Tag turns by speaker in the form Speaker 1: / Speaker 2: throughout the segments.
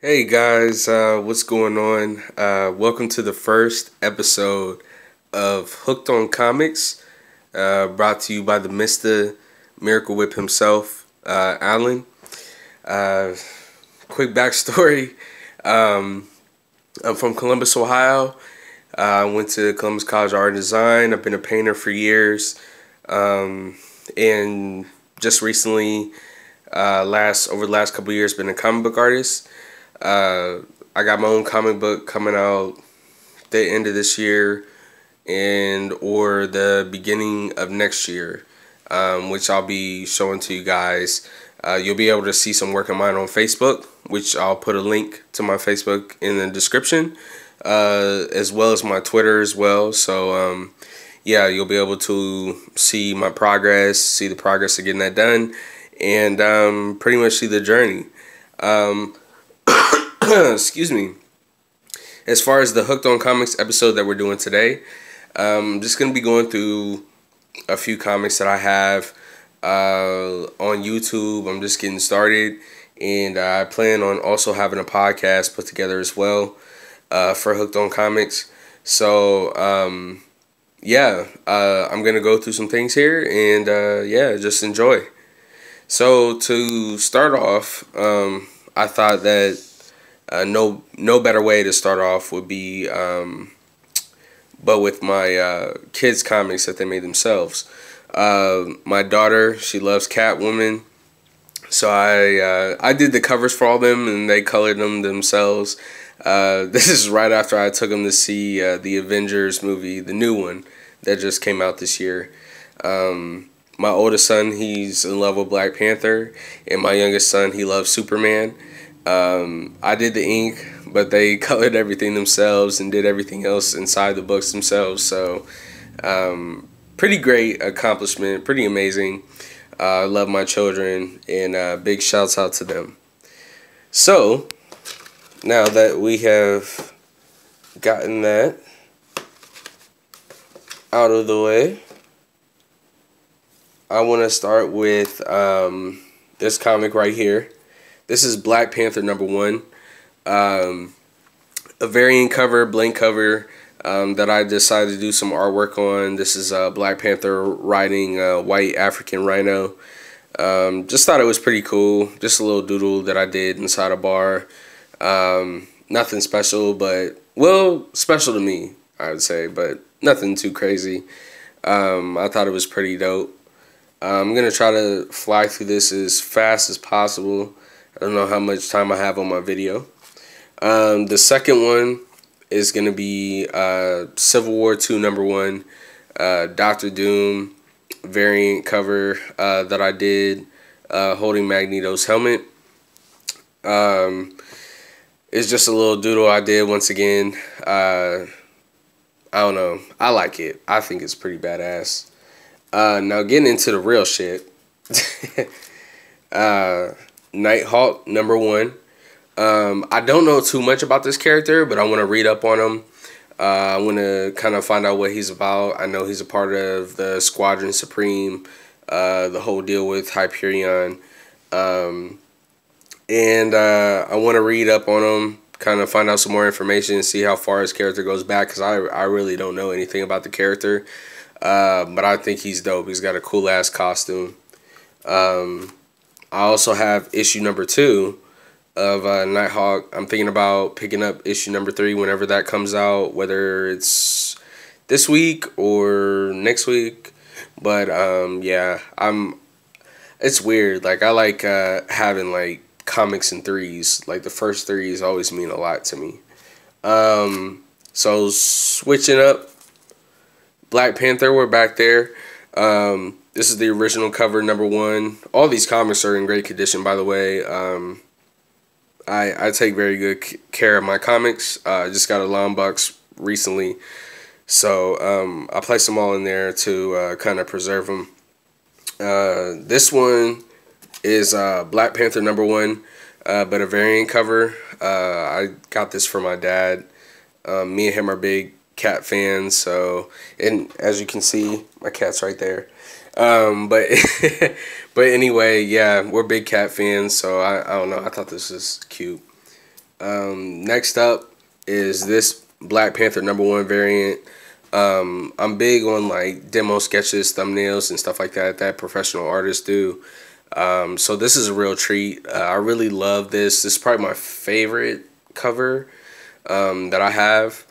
Speaker 1: Hey guys, what's going on? Welcome to the first episode of Hooked on Comics, brought to you by the Mr. Miracle Whip himself, Alan. Uh, Quick backstory: I'm from Columbus, Ohio. I went to Columbus College of Art and Design. I've been a painter for years, and just recently, over the last couple of years, been a comic book artist. I got my own comic book coming out the end of this year and or the beginning of next year, which I'll be showing to you guys. You'll be able to see some work of mine on Facebook, which I'll put a link to my Facebook in the description, as well as my Twitter as well. So yeah, you'll be able to see my progress, see the progress of getting that done, and pretty much see the journey. Excuse me. As far as the Hooked on Comics episode that we're doing today, I'm just going to be going through a few comics that I have on YouTube. I'm just getting started, and I plan on also having a podcast put together as well for Hooked on Comics. So, yeah, I'm going to go through some things here, and yeah, just enjoy. So, to start off, I thought that no better way to start off would be but with my kids comics that they made themselves. My daughter, she loves Catwoman, so I did the covers for all them, and they colored them themselves. This is right after I took them to see the Avengers movie, the new one that just came out this year. My oldest son, he's in love with Black Panther, and my youngest son, he loves Superman. I did the ink, but they colored everything themselves and did everything else inside the books themselves. So, pretty great accomplishment, pretty amazing. I love my children, and big shouts out to them. So, now that we have gotten that out of the way, I want to start with this comic right here. This is Black Panther #1, a variant cover, blank cover that I decided to do some artwork on. This is Black Panther riding a white African rhino. Just thought it was pretty cool. Just a little doodle that I did inside a bar. Nothing special, but, well, special to me, I would say, but nothing too crazy. I thought it was pretty dope. I'm going to try to fly through this as fast as possible. I don't know how much time I have on my video. The second one is going to be Civil War II #1, Doctor Doom variant cover that I did holding Magneto's helmet. It's just a little doodle I did once again. I don't know. I like it. I think it's pretty badass. Now getting into the real shit. Nighthawk #1. I don't know too much about this character, but I want to read up on him. I want to kind of find out what he's about. I know he's a part of the Squadron Supreme, the whole deal with Hyperion. And I want to read up on him, kind of find out some more information and see how far his character goes back, because I really don't know anything about the character. But I think he's dope. He's got a cool-ass costume. I also have issue #2 of Nighthawk. I'm thinking about picking up issue #3 whenever that comes out, whether it's this week or next week. But yeah, it's weird. Like, I like having like comics in threes. Like, the first threes always mean a lot to me. So switching up, Black Panther, we're back there. This is the original cover, #1. All these comics are in great condition, by the way. I take very good care of my comics. I just got a long box recently, so I placed them all in there to kind of preserve them. This one is Black Panther #1, but a variant cover. I got this for my dad. Me and him are big cat fans, so, and as you can see, my cat's right there. But but anyway, yeah, we're big cat fans, so I don't know, I thought this was cute. Next up is this Black Panther #1 variant. I'm big on like demo sketches, thumbnails, and stuff like that that professional artists do. So this is a real treat. I really love this. This is probably my favorite cover that I have.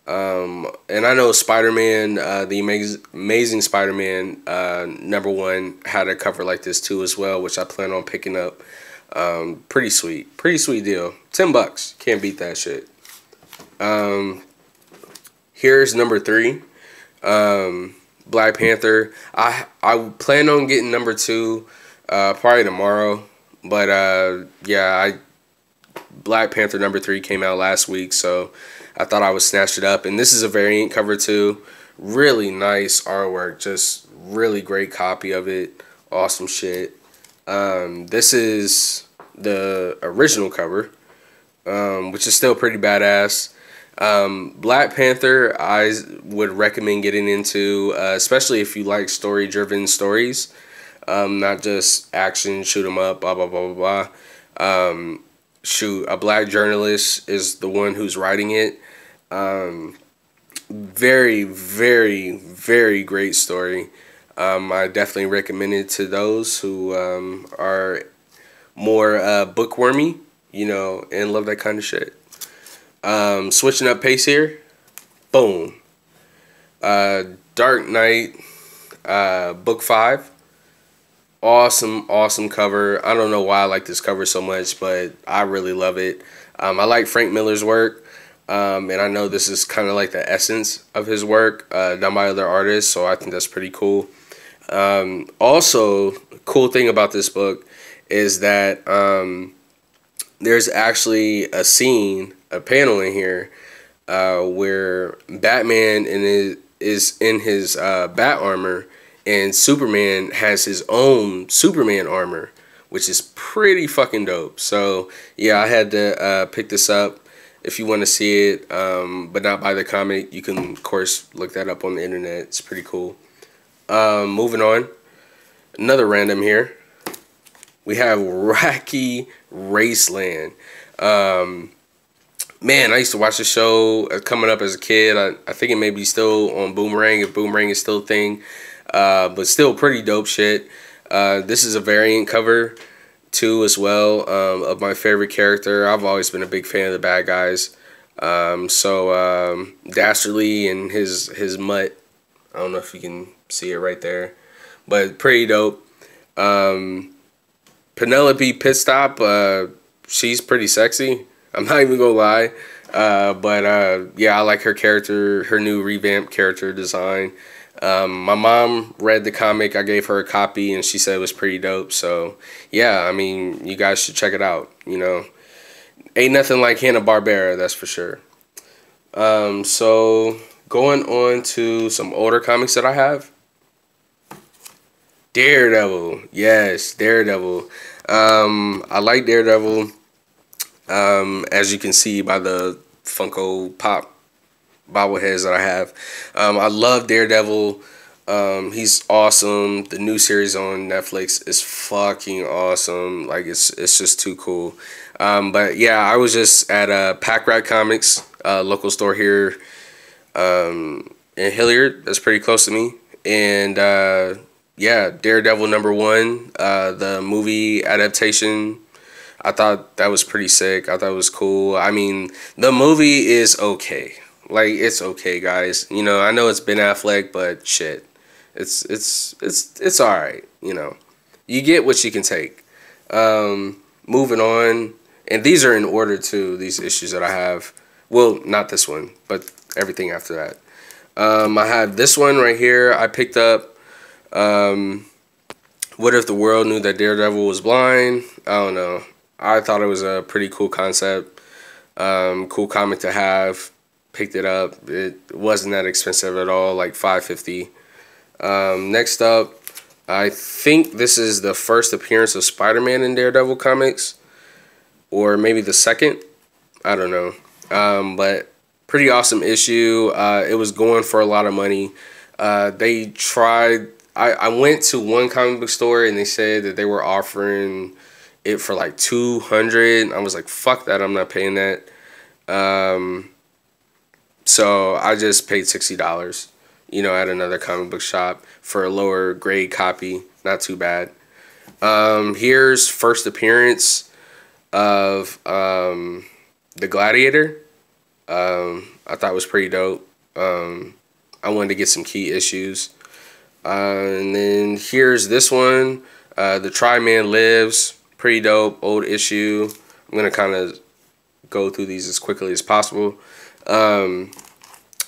Speaker 1: And I know Spider-Man, the Amazing Spider-Man #1 had a cover like this too as well, which I plan on picking up. Pretty sweet deal. $10, can't beat that shit. Here's #3, Black Panther. I plan on getting #2 probably tomorrow, but yeah, Black Panther #3 came out last week, so I thought I would snatch it up. And this is a variant cover too. Really nice artwork, just really great copy of it. Awesome shit. This is the original cover, which is still pretty badass. Black Panther, I would recommend getting into, especially if you like story-driven stories, not just action, shoot 'em up, blah blah blah blah blah. Shoot, a black journalist is the one who's writing it. Very, very, very great story. I definitely recommend it to those who are more bookwormy, you know, and love that kind of shit. Switching up pace here. Boom. Dark Knight, book 5. Awesome cover. I don't know why I like this cover so much, but I really love it. I like Frank Miller's work, and I know this is kind of like the essence of his work, done by other artists, so I think that's pretty cool. Also, cool thing about this book is that there's actually a scene, a panel in here, where Batman is in his bat armor, and Superman has his own Superman armor, which is pretty fucking dope. So yeah, I had to pick this up. If you want to see it, but not buy the comic, you can of course look that up on the internet. It's pretty cool. Moving on, another random here. We have Rocky Raceland. Man, I used to watch the show coming up as a kid. I think it may be still on Boomerang, if Boomerang is still a thing. But still pretty dope shit. This is a variant cover too as well, of my favorite character. I've always been a big fan of the bad guys. Dastardly and his mutt. I don't know if you can see it right there, but pretty dope. Penelope Pitstop, she's pretty sexy. I'm not even gonna lie. Yeah, I like her character, her new revamped character design. My mom read the comic. I gave her a copy, and she said it was pretty dope. So yeah, I mean, you guys should check it out. You know, ain't nothing like Hanna-Barbera, that's for sure. So going on to some older comics that I have. Daredevil, yes, Daredevil. I like Daredevil. As you can see by the Funko Pop bobbleheads that I have. I love Daredevil. He's awesome. The new series on Netflix is fucking awesome. Like, it's just too cool. But yeah, I was just at Pack Rat Comics, local store here in Hilliard. That's pretty close to me. And yeah, Daredevil #1, the movie adaptation. I thought that was pretty sick. I thought it was cool. I mean, the movie is okay. Like, it's okay, guys. You know, I know it's Ben Affleck, but shit, it's all right. You know, you get what you can take. Moving on, and these are in order too. These issues that I have. Well, not this one, but everything after that. I have this one right here. I picked up. What if the world knew that Daredevil was blind? I don't know. I thought it was a pretty cool concept. Cool comic to have. Picked it up. It wasn't that expensive at all, like $5.50. Next up, I think this is the first appearance of Spider-Man in Daredevil comics, or maybe the second. I don't know. But pretty awesome issue. It was going for a lot of money. They tried. I went to one comic book store and they said that they were offering it for like 200. I was like, fuck that, I'm not paying that. So I just paid $60, at another comic book shop for a lower grade copy. Not too bad. Here's first appearance of the Gladiator. I thought it was pretty dope. I wanted to get some key issues. And then here's this one. The Tri-Man Lives. Pretty dope. Old issue. I'm going to kind of go through these as quickly as possible.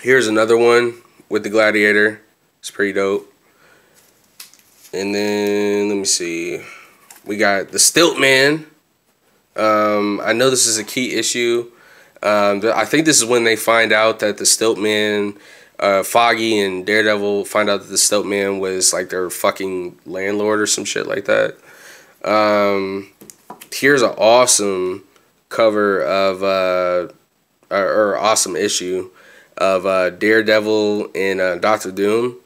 Speaker 1: Here's another one with the Gladiator. It's pretty dope. And then, let me see. We got the Stilt Man. I know this is a key issue. I think this is when they find out that the Stilt Man, Foggy and Daredevil find out that the Stilt Man was like their fucking landlord or some shit like that. Here's an awesome cover of, or awesome issue of Daredevil and Doctor Doom,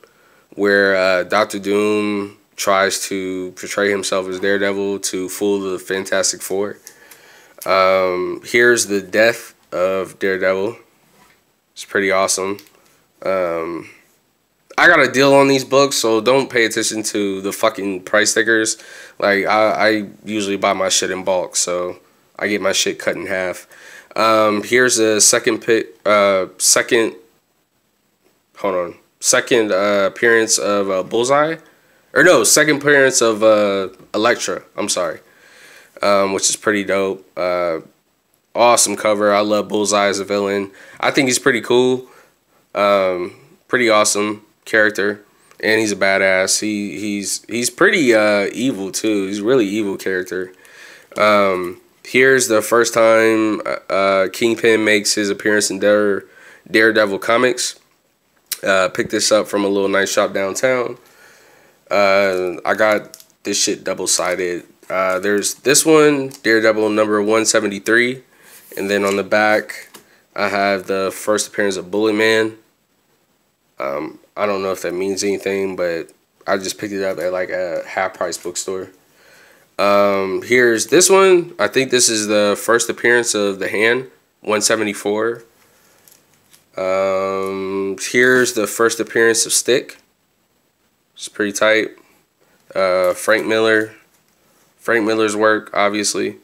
Speaker 1: where Doctor Doom tries to portray himself as Daredevil to fool the Fantastic Four. Here's the death of Daredevil. It's pretty awesome. I got a deal on these books, so don't pay attention to the fucking price stickers. Like, I usually buy my shit in bulk, so I get my shit cut in half. Here's a second appearance of Bullseye. Or no, second appearance of Elektra. I'm sorry. Which is pretty dope. Awesome cover. I love Bullseye as a villain. I think he's pretty cool. Pretty awesome character, and he's a badass. He's pretty evil too. He's a really evil character. Here's the first time Kingpin makes his appearance in Daredevil comics. Picked this up from a little nice shop downtown. I got this shit double-sided. There's this one, Daredevil number 173, and then on the back I have the first appearance of Bullet Man. I don't know if that means anything, but I just picked it up at like a half-price bookstore. Here's this one. I think this is the first appearance of the Hand, 174. Here's the first appearance of Stick. It's pretty tight. Frank Miller's work, obviously.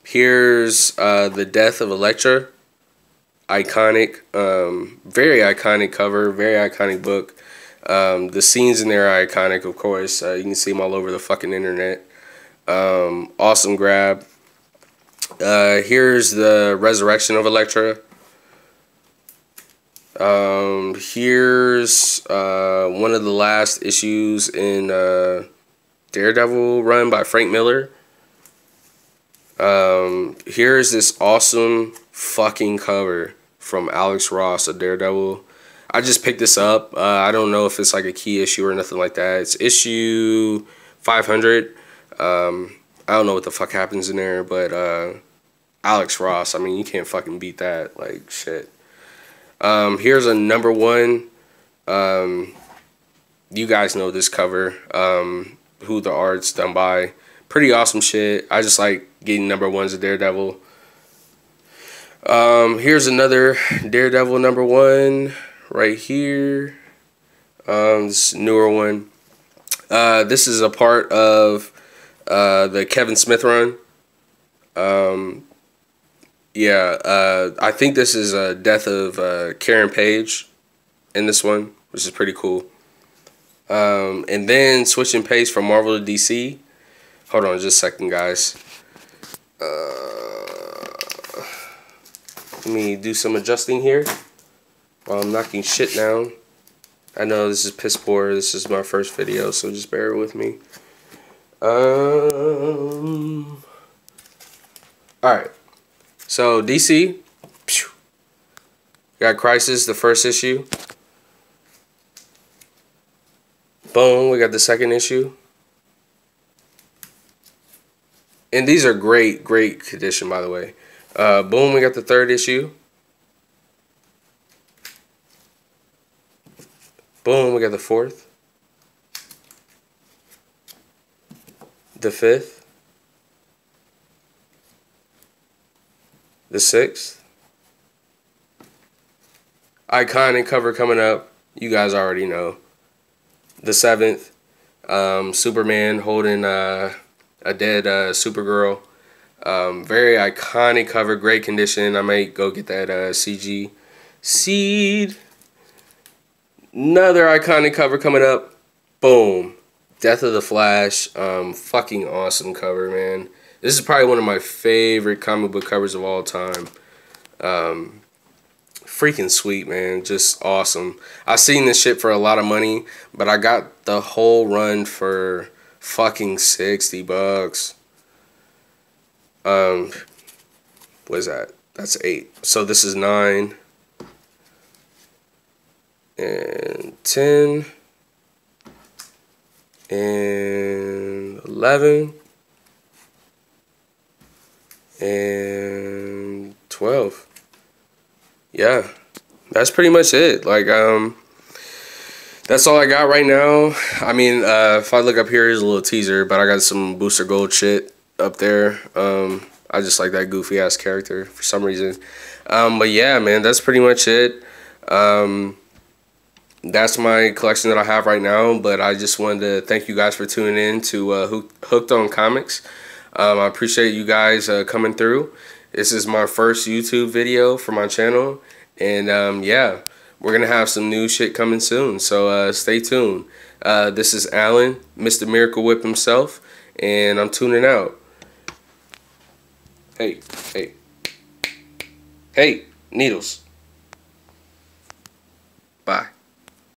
Speaker 1: Here's the death of Elektra. Iconic, very iconic cover, very iconic book. The scenes in there are iconic, of course. You can see them all over the fucking internet. Awesome grab. Here's the resurrection of Elektra. Here's one of the last issues in Daredevil run by Frank Miller. Here's this awesome fucking cover from Alex Ross of Daredevil. I just picked this up. I don't know if it's like a key issue or nothing like that. It's issue 500. I don't know what the fuck happens in there, but Alex Ross, I mean, you can't fucking beat that. Like, shit. Here's a number one. You guys know this cover. Who the art's done by. Pretty awesome shit. I just like getting number ones of Daredevil. Here's another Daredevil number one right here. This newer one. This is a part of the Kevin Smith run. I think this is a death of Karen Page in this one, which is pretty cool. And then switching pace from Marvel to DC. Hold on just a second, guys. Let me do some adjusting here while I'm knocking shit down. I know this is piss poor. This is my first video, so just bear with me. Alright. So, DC. Got Crisis, the first issue. Boom, we got the second issue. And these are great condition, by the way. Boom, we got the third issue. Boom, we got the fourth. The fifth. The 6th. Iconic cover coming up. You guys already know. The 7th. Superman holding a dead Supergirl. Very iconic cover. Great condition. I might go get that CG seed. Another iconic cover coming up. Boom. Death of the Flash. Fucking awesome cover, man. This is probably one of my favorite comic book covers of all time. Freaking sweet, man. Just awesome. I seen this shit for a lot of money, but I got the whole run for fucking $60. What is that? That's 8. So this is 9 and 10 and 11 and 12. Yeah, that's pretty much it. Like, that's all I got right now. I mean, if I look up here, here's a little teaser, but I got some Booster Gold shit up there. I just like that goofy ass character for some reason. But yeah, man, that's pretty much it. That's my collection that I have right now, but I just wanted to thank you guys for tuning in to Hooked on Comics. I appreciate you guys coming through. This is my first YouTube video for my channel, and yeah, we're gonna have some new shit coming soon, so stay tuned. This is Alan, Mr. Miracle Whip himself, and I'm tuning out. Hey, needles. Bye.